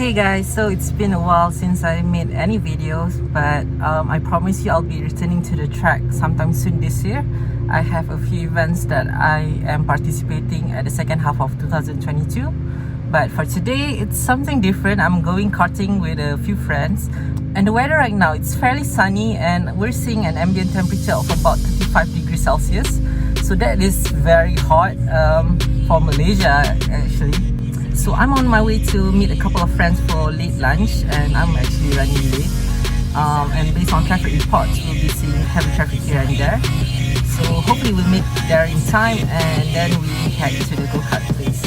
Hey guys, so it's been a while since I made any videos, but I promise you I'll be returning to the track sometime soon this year. I have a few events that I am participating at the second half of 2022. But for today, it's something different. I'm going karting with a few friends. And the weather right now, it's fairly sunny and we're seeing an ambient temperature of about 35 degrees Celsius. So that is very hot for Malaysia actually. So I'm on my way to meet a couple of friends for late lunch and I'm actually running late. And based on traffic reports, we'll be seeing heavy traffic here and there. So hopefully we'll make it there in time and then we head to the go-kart place.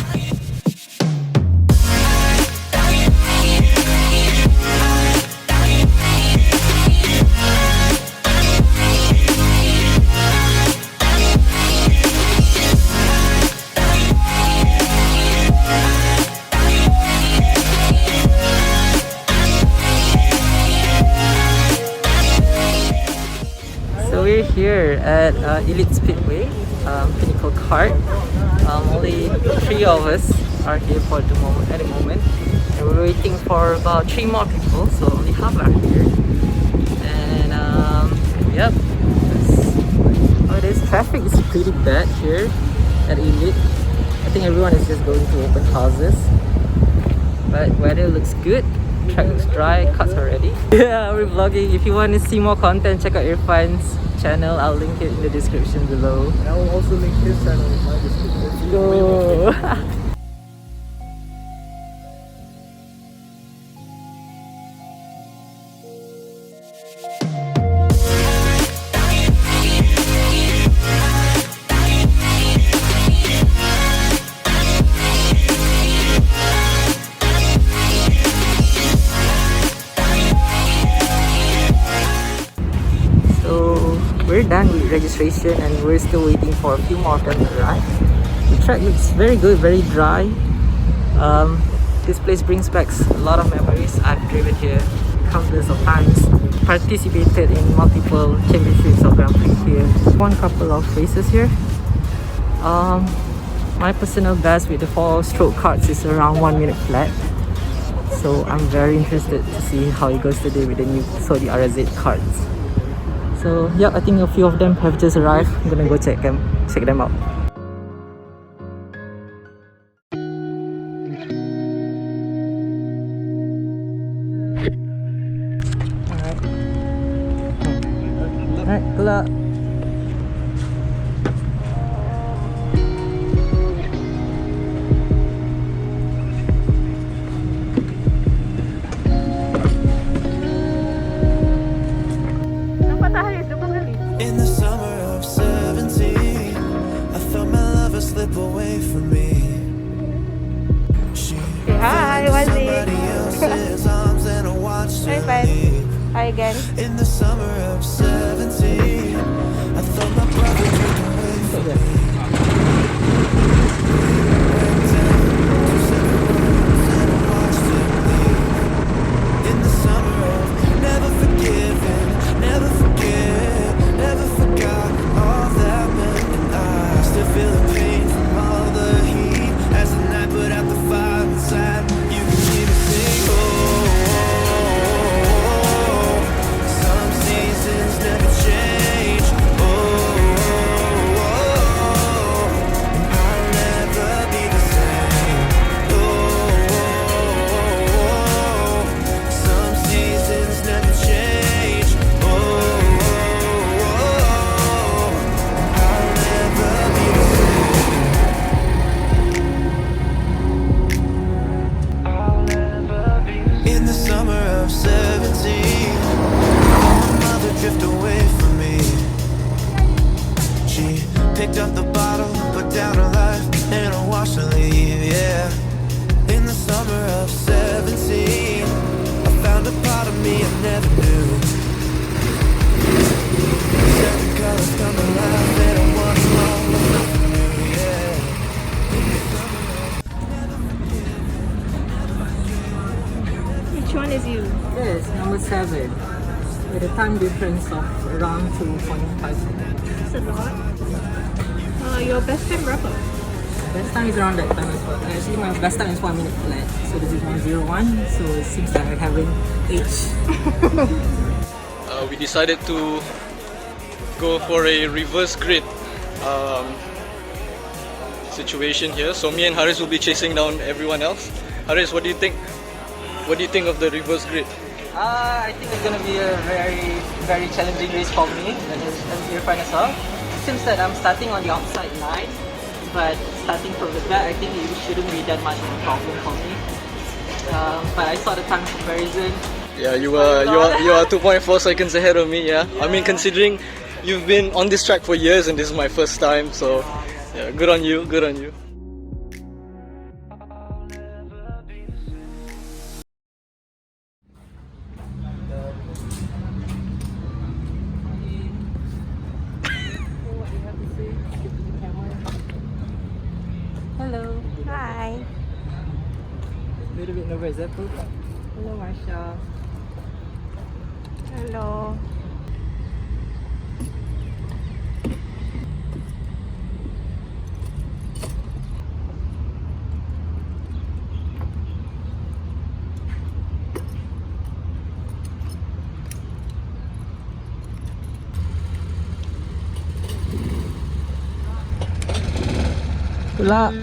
We're here at Elite Speedway, Pinnacle Kart. Only 3 of us are here for the moment, at the moment. And we're waiting for about 3 more people, so only half are here. And yep, this traffic is pretty bad here at Elite. I think everyone is just going to open houses. But weather looks good. Track looks dry, cuts are ready. Yeah, we're vlogging. If you want to see more content, check out Irfan's channel. I'll link it in the description below. And I will also link his channel in my description. Let's go! We're done with registration and we're still waiting for a few more of them to arrive. The track looks very good, very dry. This place brings back a lot of memories. I've driven here countless of times, participated in multiple championships or Grand Prix here. Won a couple of races here. My personal best with the 4-stroke karts is around 1 minute flat. So I'm very interested to see how it goes today with the new Sodi RX-8 karts. So yeah, I think a few of them have just arrived. I'm gonna go check them out. Alright, good luck. In the summer of 17, I felt my lover slip away from me. She Hi, somebody else's arms and I watched her leave. Hi again. In the summer of 17, I thought my brother took away from me. Went down to 7 rooms and I watched her leave. In the summer of never forgiven, never forget, never forgot all that meant, and I still feel the pain from all the heat as the night put out the fire inside. You can hear me sing, oh, oh, oh. Some seasons never change, oh, oh, oh. And I'll never be the same, oh, oh, oh. Some seasons never change, oh, oh, oh. I'll never be the same. I'll never be the same. In the summer of 17, my mother drifted away from me. She picked up the bottle, put down her life, and I watched her leave, yeah. In the summer of 17, I found a part of me I never knew. Certain colors come to life and I want them all with nothing new, yeah. Which one is you? Yes, number 7. With a time difference of around 2.5 seconds. That's a lot. Your best friend berapa? Best time is around that time as well. Actually, my best time is 1 minute flat. So this is 101. So it seems like I haven't aged. We decided to go for a reverse grid situation here. So me and Haris will be chasing down everyone else. Haris, what do you think? What do you think of the reverse grid? I think it's gonna be a very challenging race for me and Irfan as well. It seems that I'm starting on the outside line, but starting from the back, I think it shouldn't be that much of a problem for me. But I saw the time comparison. Yeah, you are 2.4 seconds ahead of me. Yeah, I mean, considering you've been on this track for years and this is my first time, so yeah, good on you, good on you. Hello. Hi. A little bit nervous, Hello, Marsha. Hello. Good luck.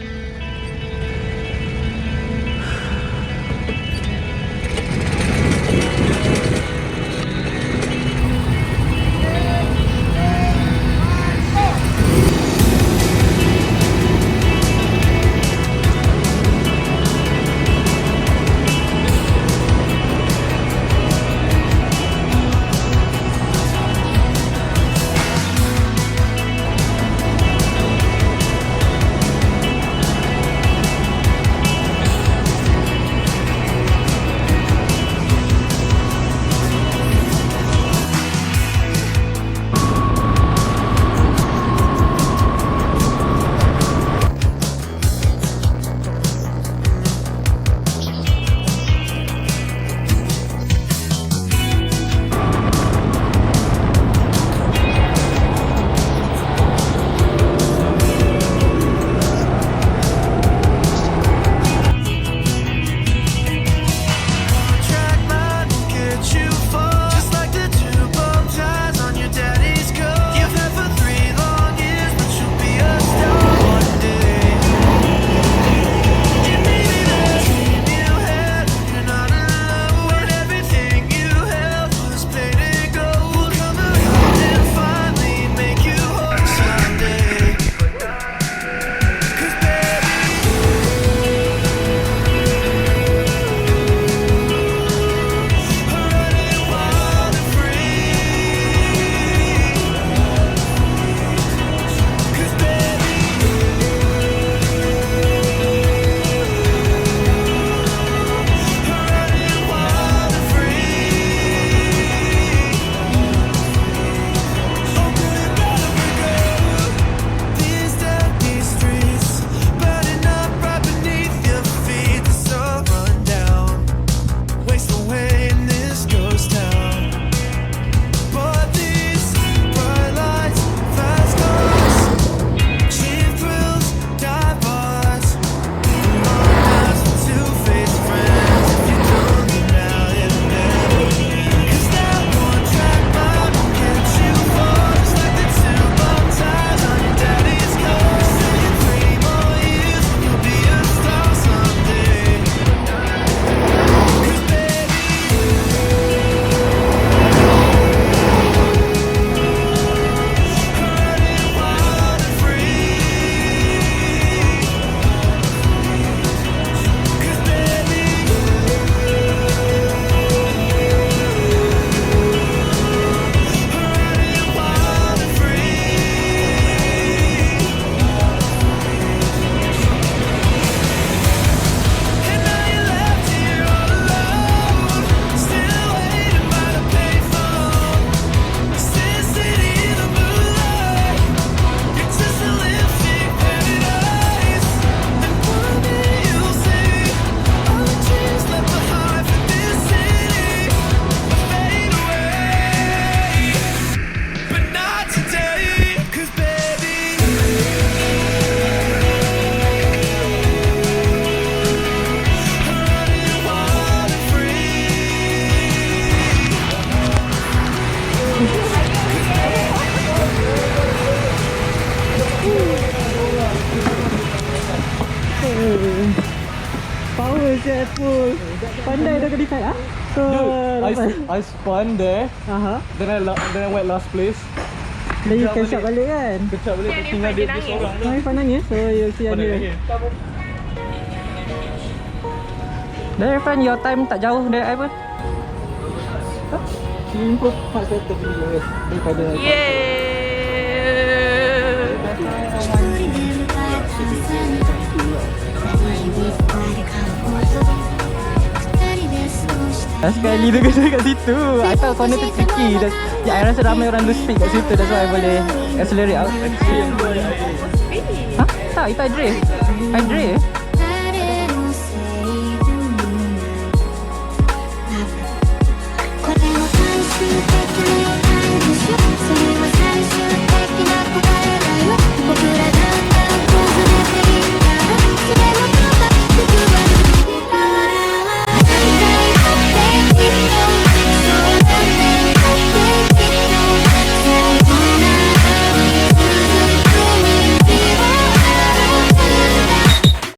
Power je full. Pandai dah kena kite ah. So I spun there, then I went last place. then you catch up balik kan. Kecap balik tinggal dia seorang. Mai Irfan nangis. So you see Pandai dia. lagi. Dan Irfan, your time tak jauh dari I pun. He improved much better daripada Sekali dia kena kat situ. I tahu corner tu tricky. Ya, I rasa ramai orang do speed kat situ. That's why I boleh accelerate out. Ha? Tak, itu I drift.